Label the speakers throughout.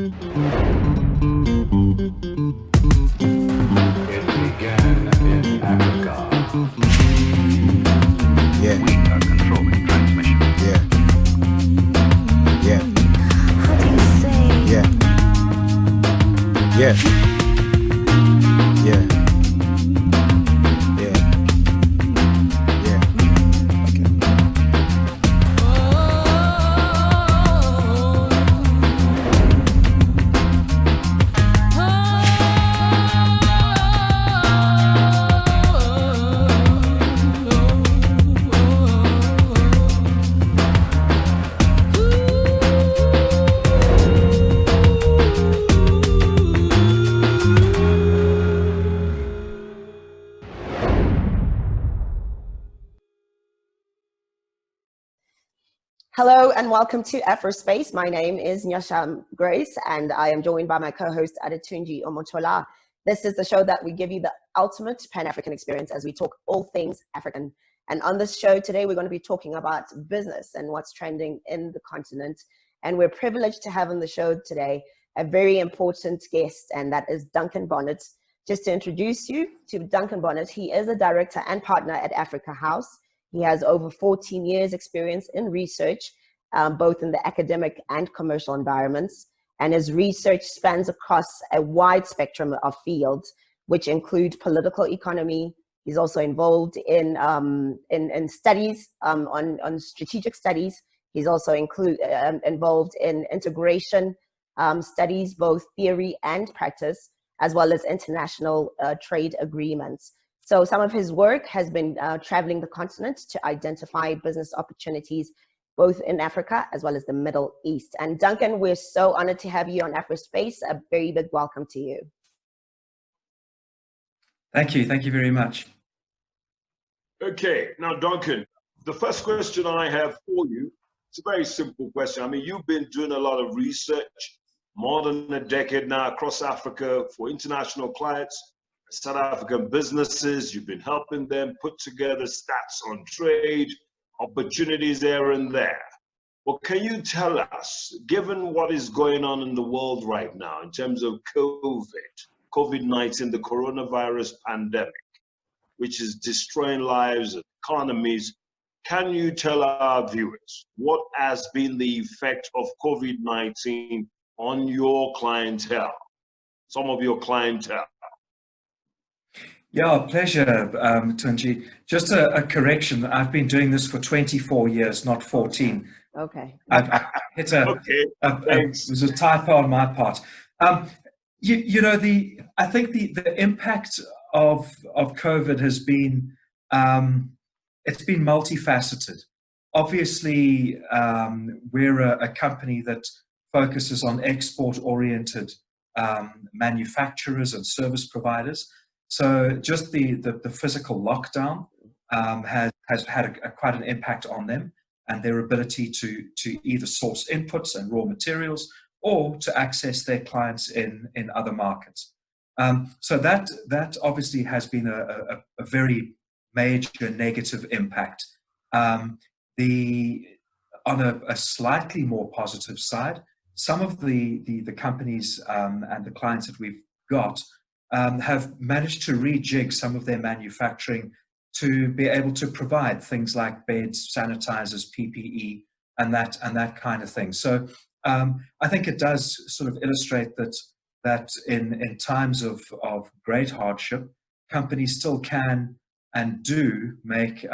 Speaker 1: It began in Africa.
Speaker 2: Yeah.
Speaker 1: We are controlling transmission.
Speaker 2: Yeah. Yeah.
Speaker 3: How do you say?
Speaker 2: Yeah. Yeah. Yeah. Yeah. Yeah. Okay.
Speaker 4: Hello and welcome to Afrospace. My name is Nyasha Grace and I am joined by my co-host Adetunji Omotola. This is the show that we give you the ultimate Pan-African experience as we talk all things African. And on this show today, we're going to be talking about business and what's trending in the continent. And we're privileged to have on the show today a very important guest, and that is Duncan Bonnett. Just to introduce you to Duncan Bonnett, he is a director and partner at Africa House. He has over 14 years experience in research, both in the academic and commercial environments. And his research spans across a wide spectrum of fields, which include political economy. He's also involved in studies on strategic studies. He's also involved in integration studies, both theory and practice, as well as international trade agreements. So some of his work has been traveling the continent to identify business opportunities, both in Africa as well as the Middle East. And Duncan, we're so honored to have you on Afrospace. A very big welcome to you.
Speaker 5: Thank you. Thank you very much.
Speaker 6: Okay, now Duncan, the first question I have for you, it's a very simple question. I mean, you've been doing a lot of research, more than a decade now across Africa for international clients, South African businesses. You've been helping them put together stats on trade, opportunities here and there. Well, can you tell us, given what is going on in the world right now in terms of COVID-19, the coronavirus pandemic, which is destroying lives and economies, can you tell our viewers what has been the effect of COVID-19 on your clientele, some of your clientele?
Speaker 5: Yeah, pleasure, Tunji. Just a correction. I've been doing this for 24 years, not 14.
Speaker 4: Okay.
Speaker 5: I hit it was a typo on my part. I think the impact of COVID has been, it's been multifaceted. Obviously, we're a company that focuses on export-oriented manufacturers and service providers. So just the physical lockdown has had quite an impact on them and their ability to either source inputs and raw materials or to access their clients in other markets. So that obviously has been a very major negative impact. On a slightly more positive side, some of the companies and the clients that we've got have managed to rejig some of their manufacturing to be able to provide things like beds, sanitizers, PPE, and that kind of thing. So I think it does sort of illustrate that in times of great hardship, companies still can and do make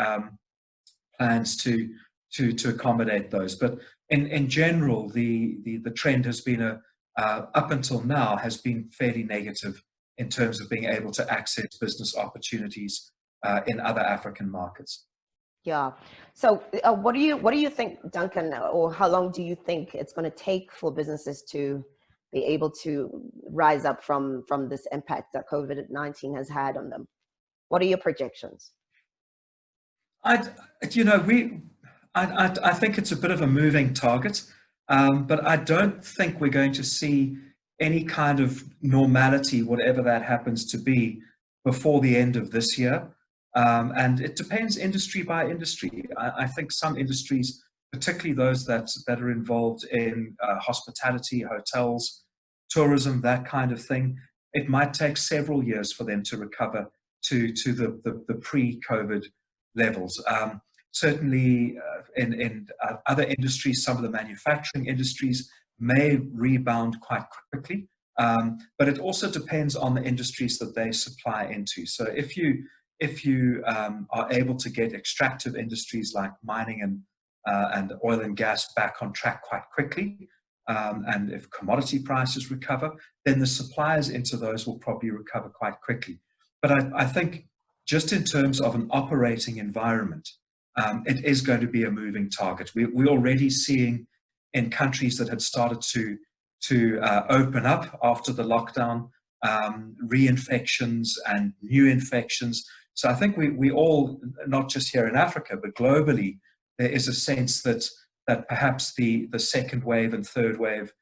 Speaker 5: plans to accommodate those. But in general, the trend has been up until now has been fairly negative in terms of being able to access business opportunities in other African markets.
Speaker 4: Yeah. So what do you think, Duncan, or how long do you think it's going to take for businesses to be able to rise up from this impact that COVID-19 has had on them? What are your projections?
Speaker 5: I think it's a bit of a moving target, but I don't think we're going to see any kind of normality, whatever that happens to be, before the end of this year. And it depends industry by industry. I think some industries, particularly those that are involved in hospitality, hotels, tourism, that kind of thing, it might take several years for them to recover to the pre-COVID levels. Certainly in other industries, some of the manufacturing industries may rebound quite quickly, but it also depends on the industries that they supply into. So if you are able to get extractive industries like mining and oil and gas back on track quite quickly, and if commodity prices recover, then the suppliers into those will probably recover quite quickly. But I think just in terms of an operating environment, it is going to be a moving target. We're already seeing in countries that had started to open up after the lockdown, reinfections and new infections. So I think we all, not just here in Africa, but globally, there is a sense that perhaps the second wave and third wave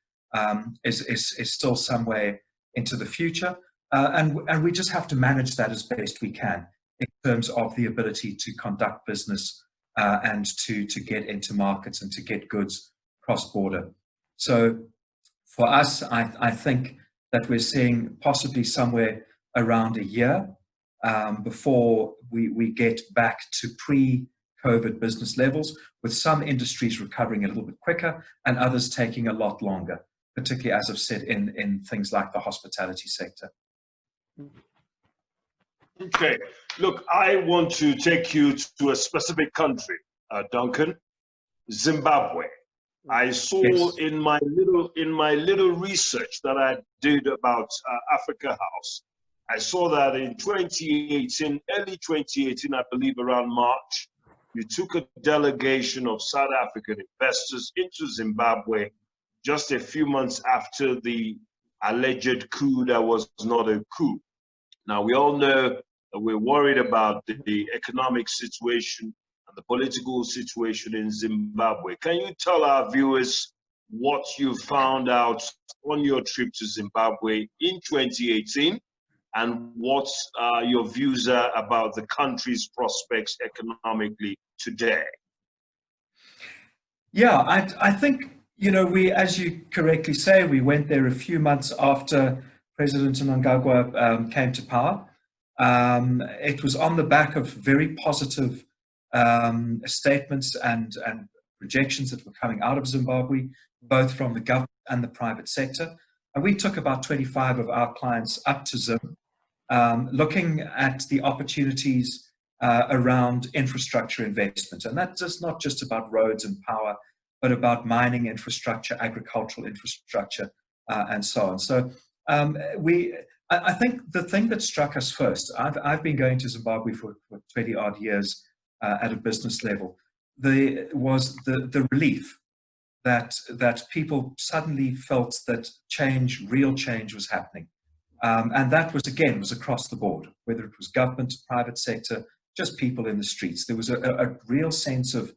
Speaker 5: is still some way into the future. And we just have to manage that as best we can in terms of the ability to conduct business and to get into markets and to get goods cross-border. So for us, I think that we're seeing possibly somewhere around a year before we get back to pre-COVID business levels, with some industries recovering a little bit quicker and others taking a lot longer, particularly, as I've said, in things like the hospitality sector.
Speaker 6: Okay, look, I want to take you to a specific country, Duncan, Zimbabwe. I saw
Speaker 5: Yes.
Speaker 6: in my little research that I did about Africa House, I saw that in 2018, early 2018, I believe around March, you took a delegation of South African investors into Zimbabwe just a few months after the alleged coup that was not a coup. Now, we all know that we're worried about the economic situation and the political situation in Zimbabwe. Can you tell our viewers what you found out on your trip to Zimbabwe in 2018 and what your views are about the country's prospects economically today?
Speaker 5: Yeah, I think, we, as you correctly say, we went there a few months after President Mnangagwa came to power. It was on the back of very positive statements and projections that were coming out of Zimbabwe, both from the government and the private sector. And we took about 25 of our clients up to Zim, looking at the opportunities around infrastructure investment. And that's just not just about roads and power, but about mining infrastructure, agricultural infrastructure, and so on. So I think the thing that struck us first, I've been going to Zimbabwe for 20 odd years at a business level, was the relief that people suddenly felt that real change was happening. And that was across the board, whether it was government, private sector, just people in the streets. There was a real sense of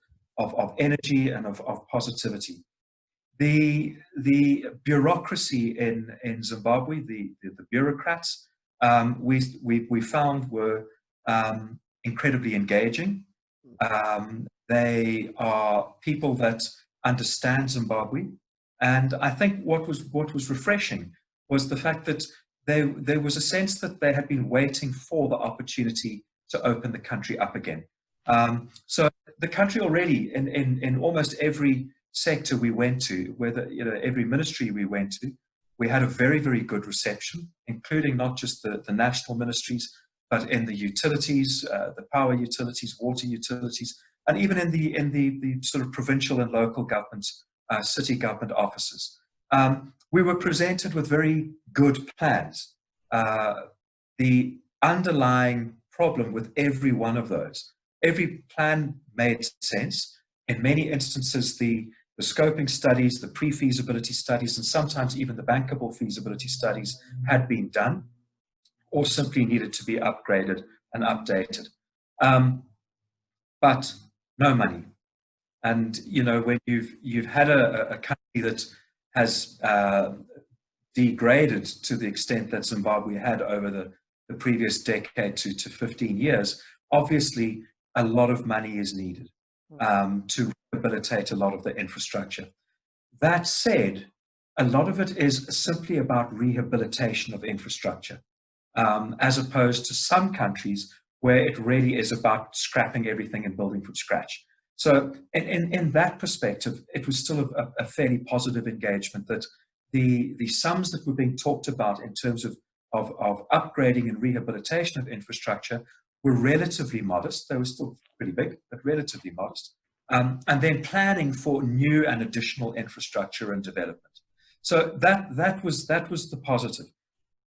Speaker 5: energy and of positivity. The bureaucracy in Zimbabwe, the bureaucrats, we found were incredibly engaging. They are people that understand Zimbabwe, and I think what was refreshing was the fact that there was a sense that they had been waiting for the opportunity to open the country up again. So the country already, in almost every sector we went to, whether every ministry we went to, we had a very, very good reception, including not just the national ministries, but in the utilities, the power utilities, water utilities, and even in the sort of provincial and local governments, city government offices. We were presented with very good plans. The underlying problem with every one of those, every plan made sense. In many instances, the scoping studies, the pre-feasibility studies, and sometimes even the bankable feasibility studies had been done or simply needed to be upgraded and updated. But no money. And, when you've had a country that has degraded to the extent that Zimbabwe had over the previous decade to 15 years, obviously a lot of money is needed to rehabilitate a lot of the infrastructure. That said, a lot of it is simply about rehabilitation of infrastructure, as opposed to some countries where it really is about scrapping everything and building from scratch. So in that perspective, it was still a fairly positive engagement, that the sums that were being talked about in terms of upgrading and rehabilitation of infrastructure were relatively modest. They were still pretty big, but relatively modest. And then planning for new and additional infrastructure and development. So that was the positive.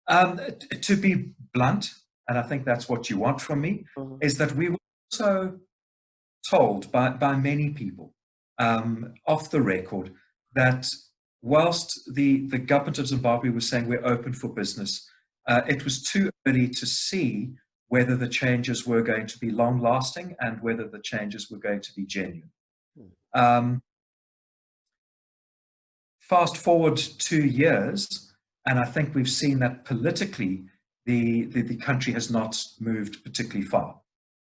Speaker 5: To be blunt, and I think that's what you want from me, is that we were also told by many people, off the record, that whilst the government of Zimbabwe was saying we're open for business, it was too early to see whether the changes were going to be long-lasting and whether the changes were going to be genuine. Fast forward 2 years, and I think we've seen that politically, the country has not moved particularly far.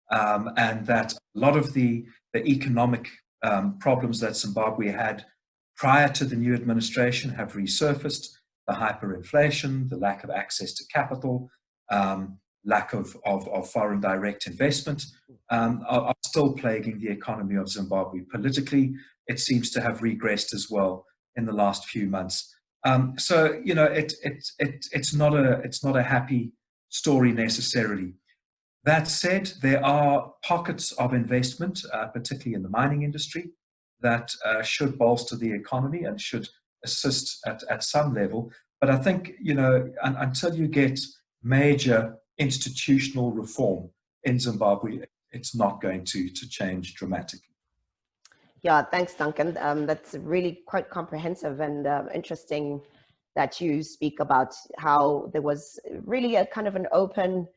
Speaker 5: And that a lot of the economic problems that Zimbabwe had prior to the new administration have resurfaced: the hyperinflation, the lack of access to capital, lack of foreign direct investment, are still plaguing the economy of Zimbabwe. Politically, it seems to have regressed as well in the last few months. So you know, it's not a happy story necessarily. That said, there are pockets of investment, particularly in the mining industry, that should bolster the economy and should assist at some level. But I think, you know, until you get major institutional reform in Zimbabwe, it's not going to change dramatically.
Speaker 4: Yeah, thanks, Duncan. That's really quite comprehensive and interesting that you speak about how there was really a kind of an open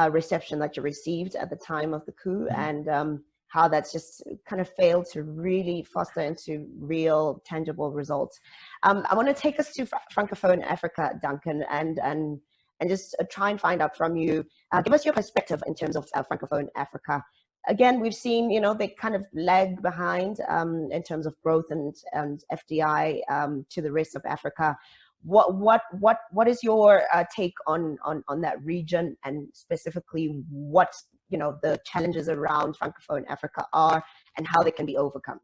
Speaker 4: reception that you received at the time of the coup, and how that's just kind of failed to really foster into real tangible results. I want to take us to Francophone Africa, Duncan, and just try and find out from you, give us your perspective in terms of Francophone Africa. Again, we've seen, you know, they kind of lag behind in terms of growth and FDI to the rest of Africa. What is your take on that region, and specifically what, you know, the challenges around Francophone Africa are and how they can be overcome?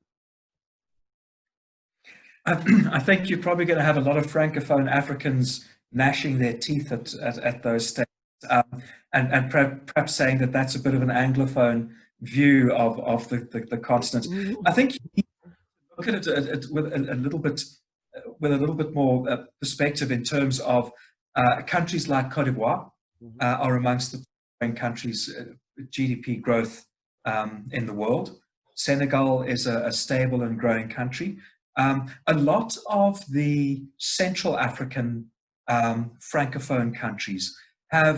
Speaker 5: I think you're probably going to have a lot of Francophone Africans gnashing their teeth at those states, and perhaps saying that that's a bit of an Anglophone view of the continent. I think you need to look at it with a little bit more perspective in terms of countries like Cote d'Ivoire are amongst the growing countries, GDP growth in the world. Senegal is a stable and growing country. A lot of the Central African Francophone countries are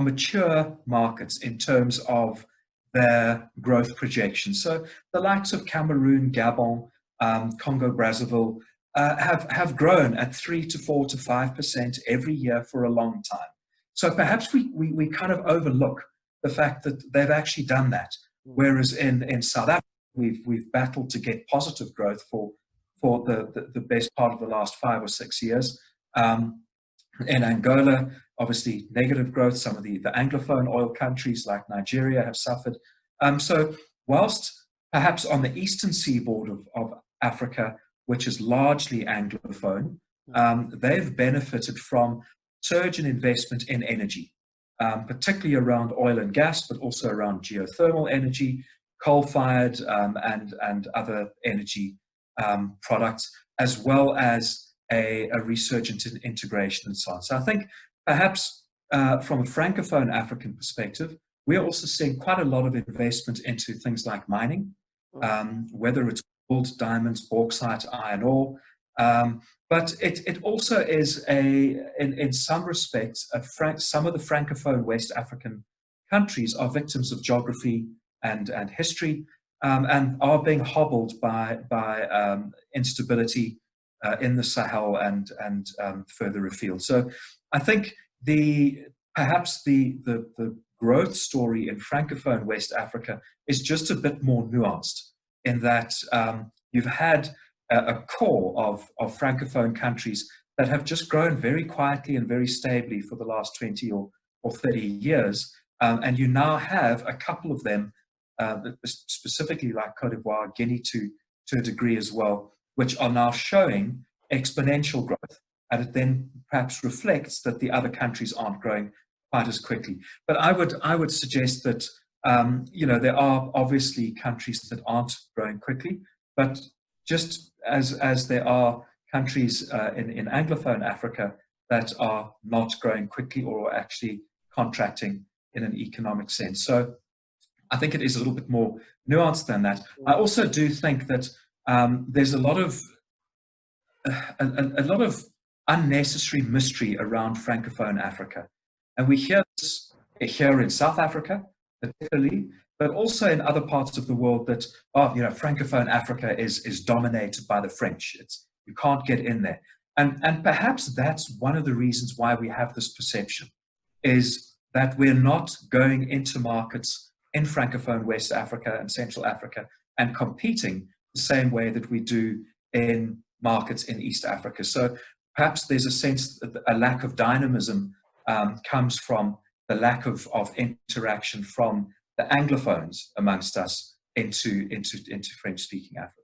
Speaker 5: mature markets in terms of their growth projections. So the likes of Cameroon, Gabon, Congo, Brazzaville have grown at 3 to 4 to 5% every year for a long time. So perhaps we kind of overlook the fact that they've actually done that. Whereas in South Africa, we've battled to get positive growth for the best part of the last 5 or 6 years. In Angola, obviously negative growth. Some of the Anglophone oil countries like Nigeria have suffered. So whilst perhaps on the eastern seaboard of Africa, which is largely Anglophone, they've benefited from surge in investment in energy, particularly around oil and gas, but also around geothermal energy, coal-fired and other energy products, as well as a resurgent in integration and so on. So I think perhaps from a Francophone African perspective, we're also seeing quite a lot of investment into things like mining, whether it's gold, diamonds, bauxite, iron ore. But it also is in some respects, some of the Francophone West African countries are victims of geography and history, and are being hobbled by instability in the Sahel and further afield. So I think perhaps the growth story in Francophone West Africa is just a bit more nuanced, in that you've had a core of francophone countries that have just grown very quietly and very stably for the last 20 or 30 years. And you now have a couple of them, specifically like Cote d'Ivoire, Guinea to a degree as well, which are now showing exponential growth. And it then perhaps reflects that the other countries aren't growing quite as quickly. But I would suggest that, there are obviously countries that aren't growing quickly, but just as there are countries in Anglophone Africa that are not growing quickly or actually contracting in an economic sense. So I think it is a little bit more nuanced than that. I also do think that there's a lot of unnecessary mystery around Francophone Africa. And we hear this here in South Africa, particularly, but also in other parts of the world that, Francophone Africa is dominated by the French. You can't get in there. And perhaps that's one of the reasons why we have this perception, is that we're not going into markets in Francophone West Africa and Central Africa and competing the same way that we do in markets in East Africa. So perhaps there's a sense that a lack of dynamism comes from the lack of interaction from the Anglophones amongst us into French-speaking Africa.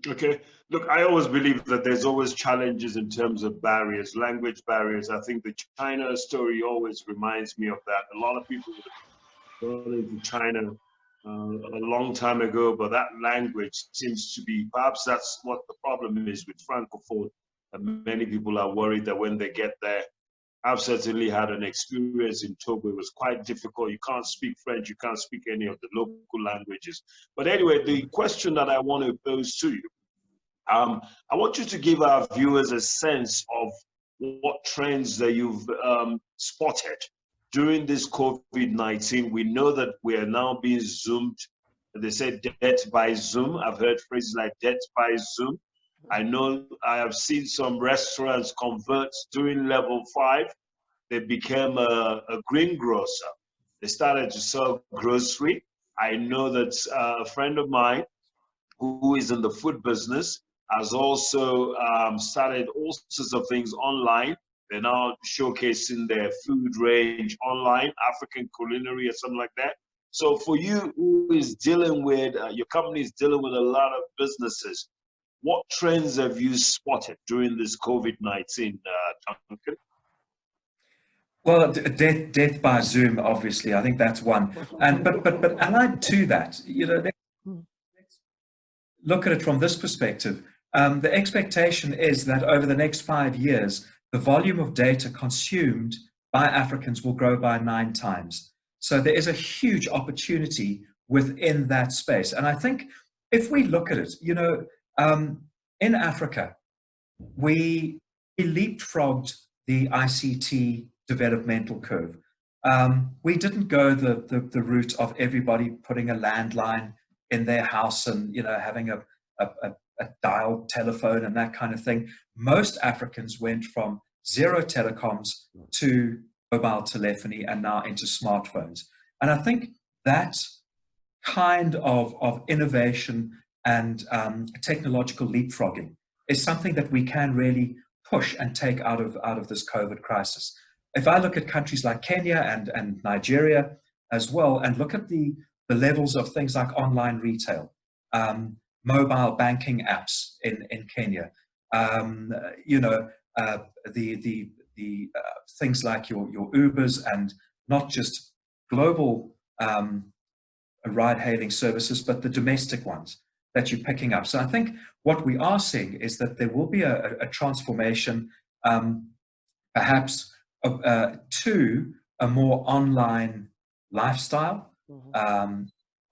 Speaker 6: Okay. Look, I always believe that there's always challenges in terms of barriers, language barriers. I think the China story always reminds me of that. A lot of people gone into China a long time ago, but that language seems to be, perhaps that's what the problem is with Francophone. And many people are worried that when they get there, I've certainly had an experience in Togo. It was quite difficult. You can't speak French. You can't speak any of the local languages. But anyway, the question that I want to pose to you, I want you to give our viewers a sense of what trends that you've spotted during this COVID-19. We know that we are now being Zoomed. They say death by Zoom. I've heard phrases like death by Zoom. I know I have seen some restaurants convert during level 5. They became a greengrocer. They started to sell grocery. I know that a friend of mine who is in the food business has also started all sorts of things online. They're now showcasing their food range online, African culinary or something like that. So for you who is dealing with, your company is dealing with a lot of businesses, what trends have you spotted during this COVID-19, Duncan?
Speaker 5: Well, death by Zoom, obviously, I think that's one. And but allied to that, let's look at it from this perspective. The expectation is that over the next 5 years, the volume of data consumed by Africans will grow by 9 times. So there is a huge opportunity within that space. And I think if we look at it, in Africa, we leapfrogged the ICT developmental curve. We didn't go the route of everybody putting a landline in their house and having a dial telephone and that kind of thing. Most Africans went from zero telecoms to mobile telephony and now into smartphones. And I think that kind of innovation and technological leapfrogging is something that we can really push and take out of this COVID crisis. If I look at countries like Kenya and Nigeria as well, and look at the levels of things like online retail, mobile banking apps in Kenya, the things like your Ubers, and not just global ride-hailing services, but the domestic ones that you're picking up. So I think what we are seeing is that there will be a transformation, perhaps to a more online lifestyle,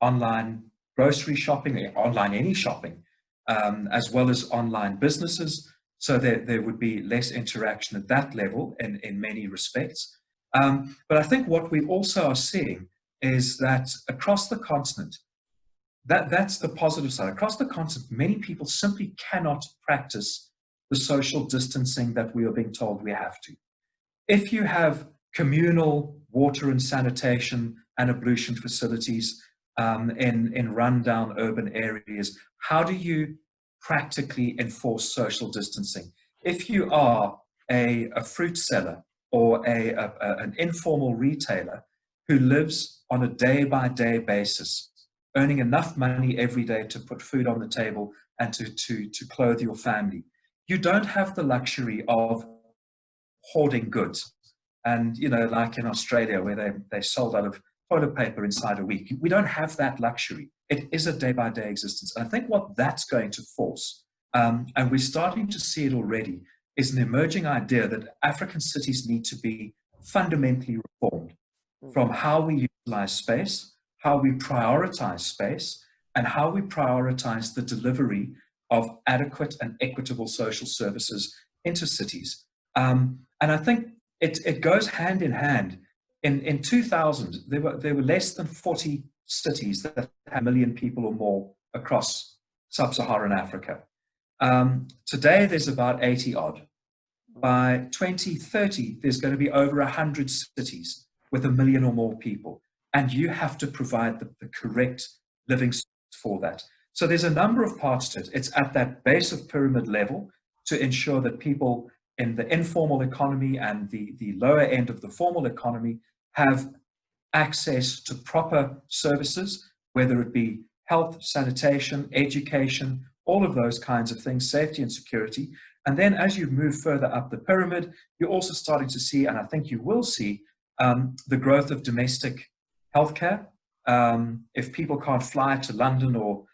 Speaker 5: online grocery shopping, online any shopping, as well as online businesses. So there would be less interaction at that level in many respects. But I think what we also are seeing is that across the continent, that's the positive side. Across the continent, many people simply cannot practice the social distancing that we are being told we have to. If you have communal water and sanitation and ablution facilities, in rundown urban areas, how do you practically enforce social distancing? If you are a fruit seller or an informal retailer who lives on a day-by-day basis, earning enough money every day to put food on the table and to clothe your family, you don't have the luxury of hoarding goods. And, you know, like in Australia, where they sold out of toilet paper inside a week, we don't have that luxury. It is a day-by-day existence. And I think what that's going to force, and we're starting to see it already, is an emerging idea that African cities need to be fundamentally reformed from how we utilize space, how we prioritize space, and how we prioritize the delivery of adequate and equitable social services into cities. And I think it goes hand in hand. In 2000, there were less than 40 cities that had 1 million people or more across sub-Saharan Africa. Today, there's about 80 odd. By 2030, there's going to be over 100 cities with 1 million or more people. And you have to provide the correct living space for that. So there's a number of parts to it. It's at that base of pyramid level to ensure that people in the informal economy and the lower end of the formal economy have access to proper services, whether it be health, sanitation, education, all of those kinds of things, safety and security. And then as you move further up the pyramid, you're also starting to see, and I think you will see, the growth of domestic healthcare. If people can't fly to London or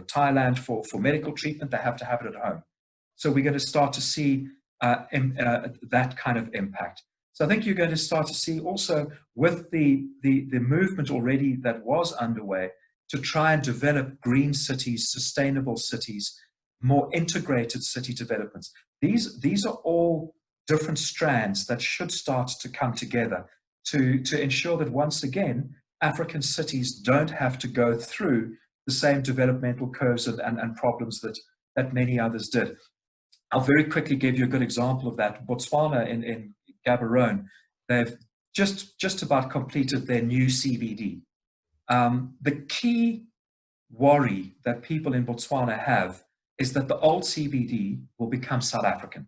Speaker 5: Thailand for medical treatment, they have to have it at home. So we're going to start to see that kind of impact. So I think you're going to start to see also with the movement already that was underway to try and develop green cities, sustainable cities, more integrated city developments. These are all different strands that should start to come together to ensure that once again, African cities don't have to go through the same developmental curves and problems that many others did. I'll very quickly give you a good example of that. Botswana in Gaborone, they've just about completed their new CBD. The key worry that people in Botswana have is that the old CBD will become South African.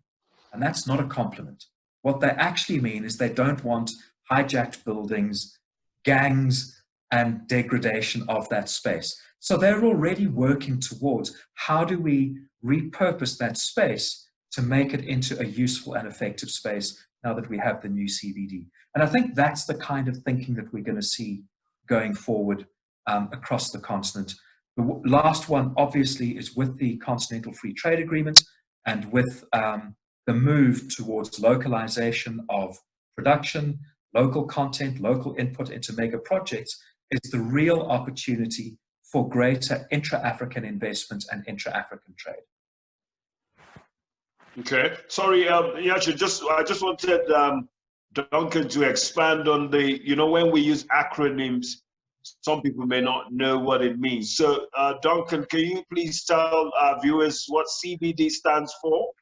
Speaker 5: And that's not a compliment. What they actually mean is they don't want hijacked buildings, gangs, and degradation of that space. So they're already working towards how do we repurpose that space to make it into a useful and effective space now that we have the new CBD. And I think that's the kind of thinking that we're going to see going forward across the continent. The last one, obviously, is with the Continental Free Trade Agreement and with the move towards localization of production, local content, local input into mega projects is the real opportunity for greater intra-African investment and intra-African trade.
Speaker 6: Okay, sorry, Yacha, I just wanted Duncan to expand on when we use acronyms, some people may not know what it means. So, Duncan, can you please tell our viewers what CBD stands for?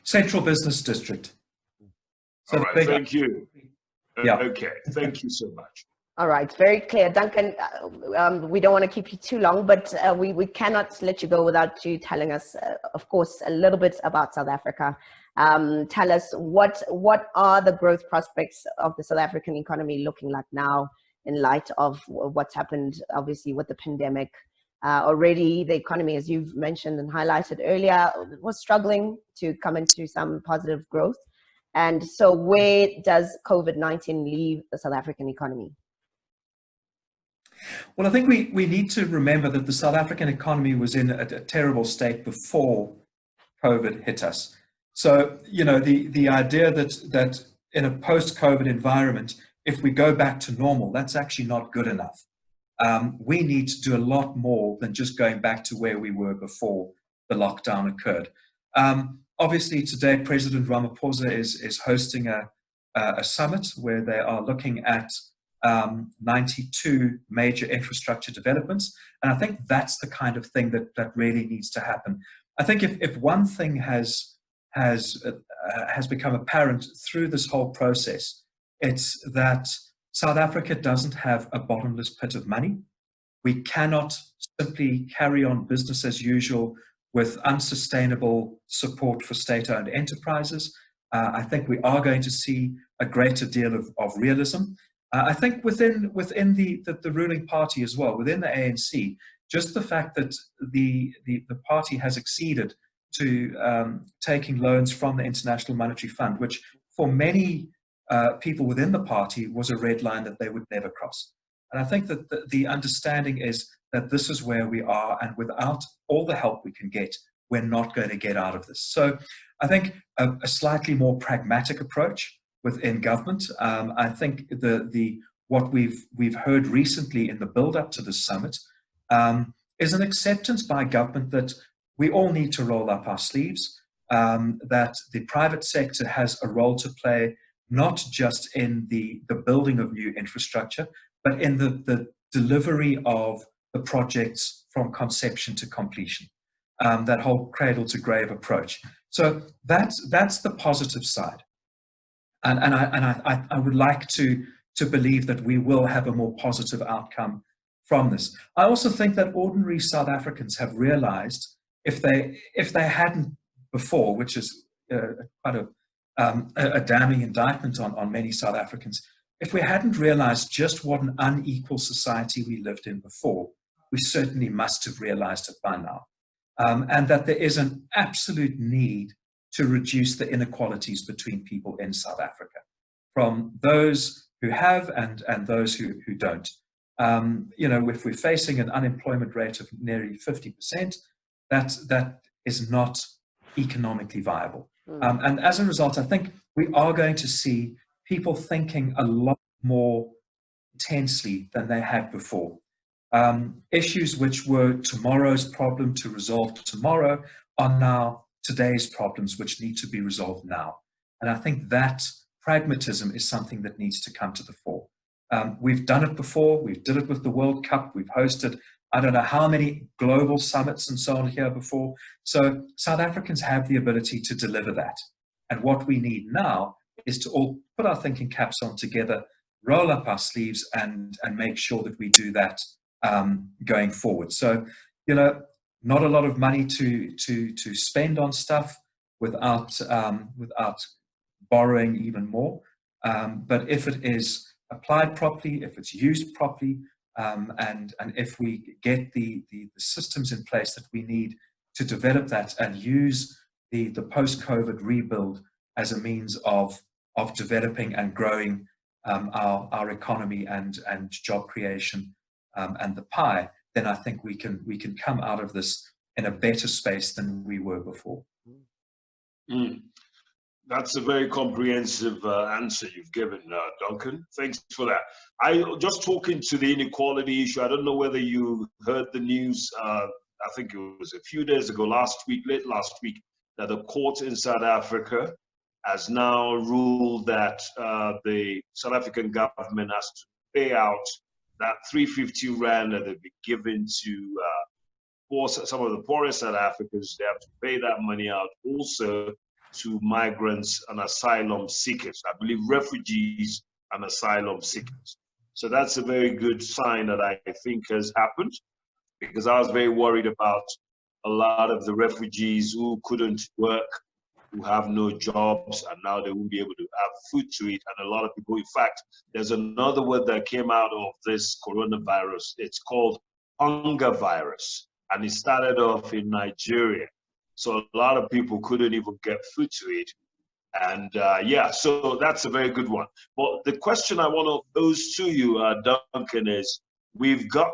Speaker 5: Central Business District. So
Speaker 6: all right, thank you.
Speaker 5: Yeah.
Speaker 6: Okay, thank you so much.
Speaker 4: All right, very clear. Duncan, we don't want to keep you too long, but we cannot let you go without you telling us, of course, a little bit about South Africa. Tell us what are the growth prospects of the South African economy looking like now in light of what's happened, obviously, with the pandemic. Already, the economy, as you've mentioned and highlighted earlier, was struggling to come into some positive growth. And so where does COVID-19 leave the South African economy?
Speaker 5: Well, I think we need to remember that the South African economy was in a terrible state before COVID hit us. So, the idea that in a post-COVID environment, if we go back to normal, that's actually not good enough. We need to do a lot more than just going back to where we were before the lockdown occurred. Obviously, today, President Ramaphosa is hosting a summit where they are looking at 92 major infrastructure developments. And I think that's the kind of thing that really needs to happen. I think if one thing has become apparent through this whole process, it's that South Africa doesn't have a bottomless pit of money. We cannot simply carry on business as usual with unsustainable support for state-owned enterprises. I think we are going to see a greater deal of realism. I think within the ruling party as well, within the ANC, just the fact that the party has acceded to taking loans from the International Monetary Fund, which for many people within the party was a red line that they would never cross. And I think that the understanding is that this is where we are, and without all the help we can get, we're not going to get out of this. So I think a slightly more pragmatic approach within government. I think what we've heard recently in the build-up to this summit is an acceptance by government that we all need to roll up our sleeves, that the private sector has a role to play, not just in the building of new infrastructure, but in the delivery of the projects from conception to completion, that whole cradle to grave approach. So that's the positive side. And I would like to believe that we will have a more positive outcome from this. I also think that ordinary South Africans have realized, if they hadn't before, which is quite a damning indictment on many South Africans, if we hadn't realized just what an unequal society we lived in before, we certainly must have realized it by now. And that there is an absolute need to reduce the inequalities between people in South Africa, from those who have and those who don't. If we're facing an unemployment rate of nearly 50%, that is not economically viable. And as a result, I think we are going to see people thinking a lot more intensely than they had before. Issues which were tomorrow's problem to resolve tomorrow are now today's problems which need to be resolved now. And I think that pragmatism is something that needs to come to the fore. We've done it before. We did it with the World Cup. We've hosted, I don't know how many global summits and so on here before. So South Africans have the ability to deliver that. And what we need now is to all put our thinking caps on together, roll up our sleeves, and make sure that we do that going forward. So, not a lot of money to spend on stuff without borrowing even more. But if it is applied properly, if it's used properly, and if we get the systems in place that we need to develop that and use the post-COVID rebuild as a means of developing and growing our economy and job creation and the pie, then I think we can come out of this in a better space than we were before.
Speaker 6: That's a very comprehensive answer you've given, Duncan. Thanks for that. I just talking to the inequality issue. I don't know whether you heard the news. I think it was a few days ago, late last week, that the court in South Africa has now ruled that the South African government has to pay out that 350 Rand that they've been given to some of the poorest South Africans. They have to pay that money out also to migrants and asylum seekers. I believe refugees and asylum seekers. So that's a very good sign that I think has happened, because I was very worried about a lot of the refugees who couldn't work, who have no jobs, and now they won't be able to have food to eat. And a lot of people, in fact, there's another word that came out of this coronavirus. It's called hunger virus, and it started off in Nigeria. So a lot of people couldn't even get food to eat. And so that's a very good one. But the question I want to pose to you, Duncan, is we've got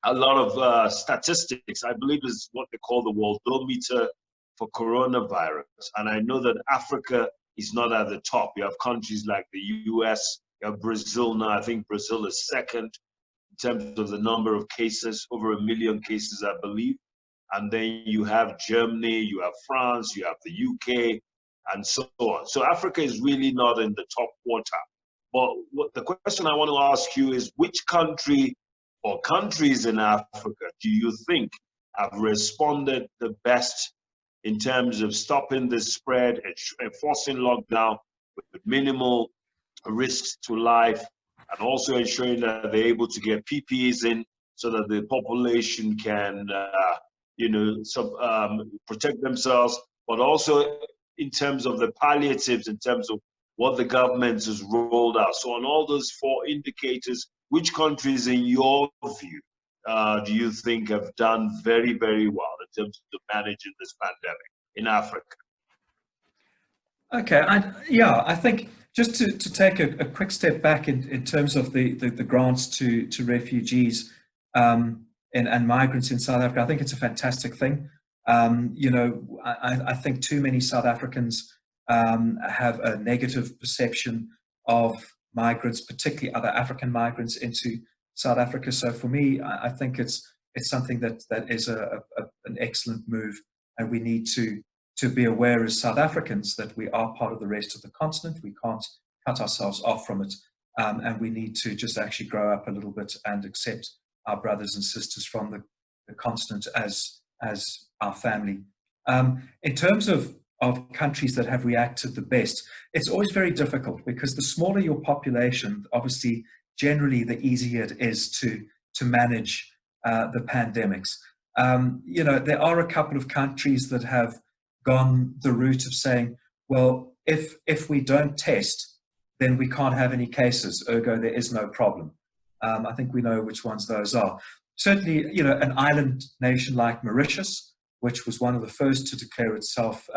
Speaker 6: a lot of statistics. I believe is what they call the worldometer for coronavirus. And I know that Africa is not at the top. You have countries like the US, you have Brazil now. I think Brazil is second in terms of the number of cases, over 1 million cases, I believe. And then you have Germany, you have France, you have the UK, and so on. So Africa is really not in the top quarter. But what the question I want to ask you is, which country or countries in Africa do you think have responded the best in terms of stopping the spread, enforcing lockdown with minimal risks to life, and also ensuring that they're able to get PPEs in so that the population can, protect themselves, but also in terms of the palliatives, in terms of what the government has rolled out. So on all those four indicators, which countries in your view do you think have done very, very well in terms of managing this pandemic in Africa?
Speaker 5: Okay, I think just to take a quick step back in terms of the grants to refugees and migrants in South Africa, I think it's a fantastic thing. I think too many South Africans have a negative perception of migrants, particularly other African migrants into South Africa. So for me, I think it's something that is an excellent move, and we need to be aware as South Africans that we are part of the rest of the continent. We can't cut ourselves off from it, and we need to just actually grow up a little bit and accept our brothers and sisters from the continent as our family. In terms of countries that have reacted the best, it's always very difficult because the smaller your population, obviously, generally the easier it is to manage the pandemics. There are a couple of countries that have gone the route of saying, well, if we don't test, then we can't have any cases, ergo there is no problem. I think we know which ones those are. Certainly, an island nation like Mauritius, which was one of the first to declare itself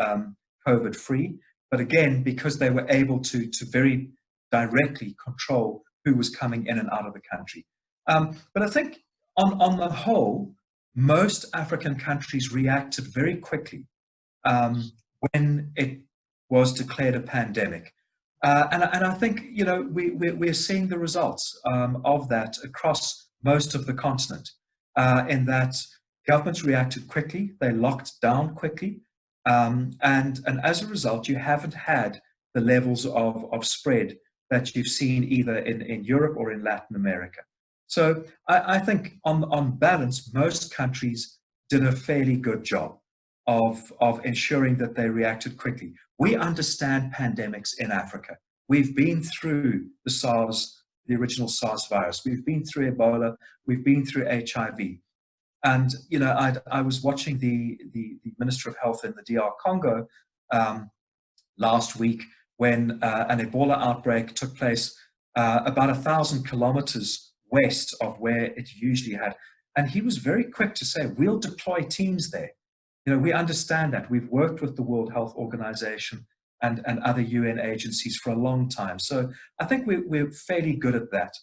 Speaker 5: COVID-free, but again, because they were able to very directly control who was coming in and out of the country. But I think on the whole, most African countries reacted very quickly when it was declared a pandemic. And I think, we're seeing the results of that across most of the continent, in that governments reacted quickly, they locked down quickly, and as a result, you haven't had the levels of spread that you've seen either in Europe or in Latin America. So I think on balance, most countries did a fairly good job of ensuring that they reacted quickly. We understand pandemics in Africa. We've been through the original SARS virus. We've been through Ebola. We've been through HIV. And, I was watching the Minister of Health in the DR Congo last week when an Ebola outbreak took place about 1,000 kilometers west of where it usually had. And he was very quick to say, we'll deploy teams there. We understand that. We've worked with the World Health Organization and other UN agencies for a long time. So I think we're fairly good at that.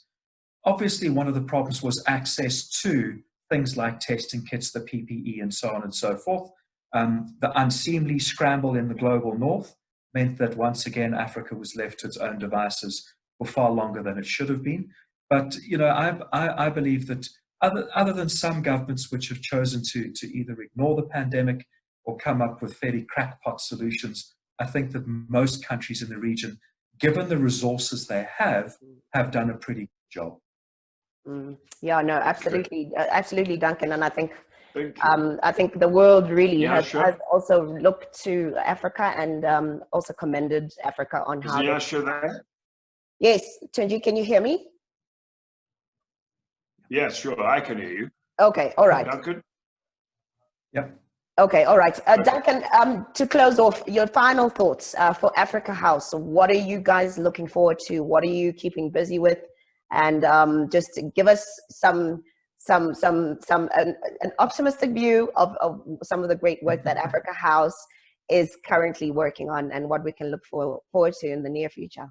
Speaker 5: Obviously, one of the problems was access to things like testing kits, the PPE, and so on and so forth. The unseemly scramble in the global north meant that once again, Africa was left to its own devices for far longer than it should have been. But, I believe that other than some governments which have chosen to either ignore the pandemic or come up with fairly crackpot solutions, I think that most countries in the region, given the resources they have done a pretty good job.
Speaker 4: Yeah, no, absolutely, absolutely, Duncan. And I think the world really has also looked to Africa and also commended Africa on how. Yes, Tunji, can you hear me?
Speaker 6: Yes, sure, I can hear you.
Speaker 4: Okay, all right.
Speaker 6: Duncan?
Speaker 5: Yep.
Speaker 4: Okay, all right. Duncan, to close off, your final thoughts for Africa House. What are you guys looking forward to? What are you keeping busy with? And just give us an optimistic view of some of the great work that Africa House is currently working on and what we can look forward to in the near future.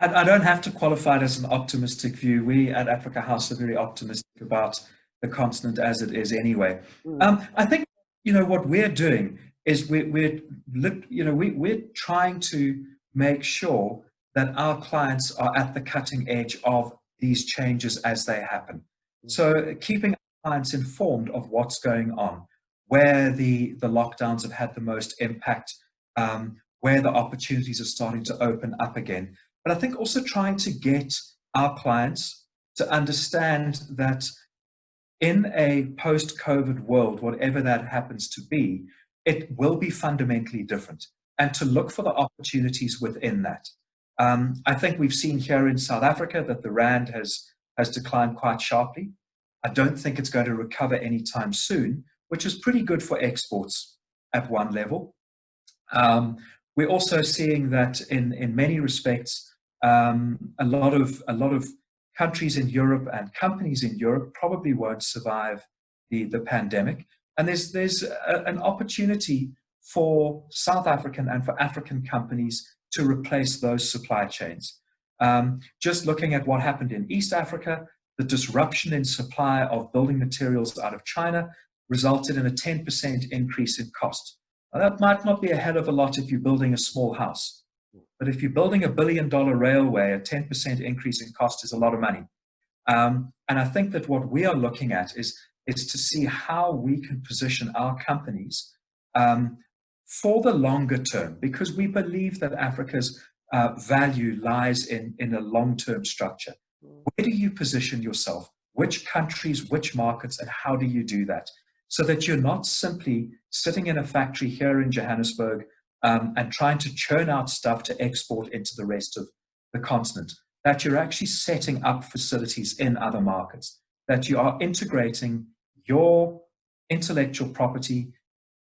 Speaker 5: I don't have to qualify it as an optimistic view. We at Africa House are very optimistic about the continent as it is anyway. I think, what we're doing is we're trying to make sure that our clients are at the cutting edge of these changes as they happen. So keeping our clients informed of what's going on, where the lockdowns have had the most impact, where the opportunities are starting to open up again. But I think also trying to get our clients to understand that in a post-COVID world, whatever that happens to be, it will be fundamentally different, and to look for the opportunities within that. I think we've seen here in South Africa that the rand has declined quite sharply. I don't think it's going to recover anytime soon, which is pretty good for exports at one level. We're also seeing that in many respects, a lot of countries in Europe and companies in Europe probably won't survive the pandemic. And there's an opportunity for South African and for African companies to replace those supply chains. Just looking at what happened in East Africa, the disruption in supply of building materials out of China resulted in a 10% increase in cost. Now, that might not be a hell of a lot if you're building a small house, but if you're building $1 billion railway, a 10% increase in cost is a lot of money. And I think that what we are looking at is to see how we can position our companies for the longer term, because we believe that Africa's value lies in a long-term structure. Where do you position yourself? Which countries, which markets, and how do you do that? So that you're not simply sitting in a factory here in Johannesburg and trying to churn out stuff to export into the rest of the continent, that you're actually setting up facilities in other markets, that you are integrating your intellectual property,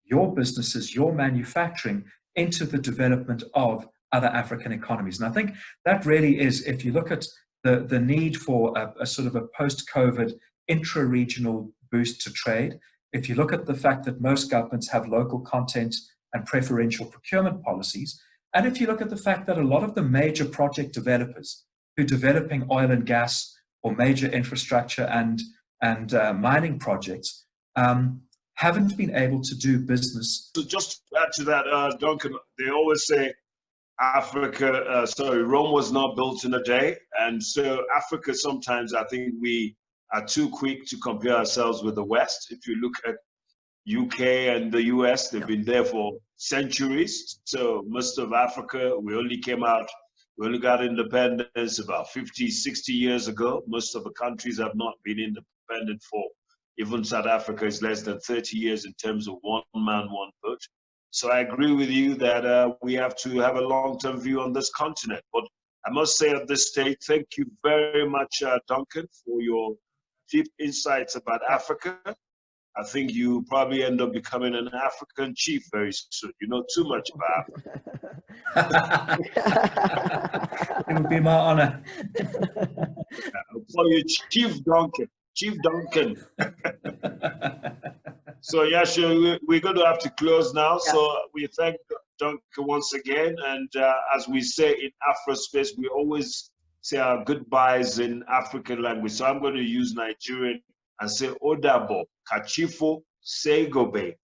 Speaker 5: your businesses, your manufacturing into the development of other African economies. And I think that really is, if you look at the need for a sort of a post-COVID intra-regional boost to trade, if you look at the fact that most governments have local content and preferential procurement policies, and if you look at the fact that a lot of the major project developers who are developing oil and gas or major infrastructure and mining projects haven't been able to do business.
Speaker 6: So just to add to that, Duncan, they always say Rome was not built in a day. And so Africa, sometimes I think we are too quick to compare ourselves with the West. If you look at UK and the US, they've been there for centuries. So most of Africa, we only got independence about 50, 60 years ago. Most of the countries have not been independent for, even South Africa is less than 30 years in terms of one man, one vote. So I agree with you that we have to have a long-term view on this continent. But I must say at this stage, thank you very much, Duncan, for your deep insights about Africa. I think you probably end up becoming an African chief very soon. You know too much about Africa.
Speaker 5: It would be my honor.
Speaker 6: I'll call you Chief Duncan. Chief Duncan. So, Yasha, we're going to have to close now. Yeah. So we thank Duncan once again. And as we say in Afrospace, we always say our goodbyes in African language. So I'm going to use Nigerian and say Odabo, Kachifo, Segobe.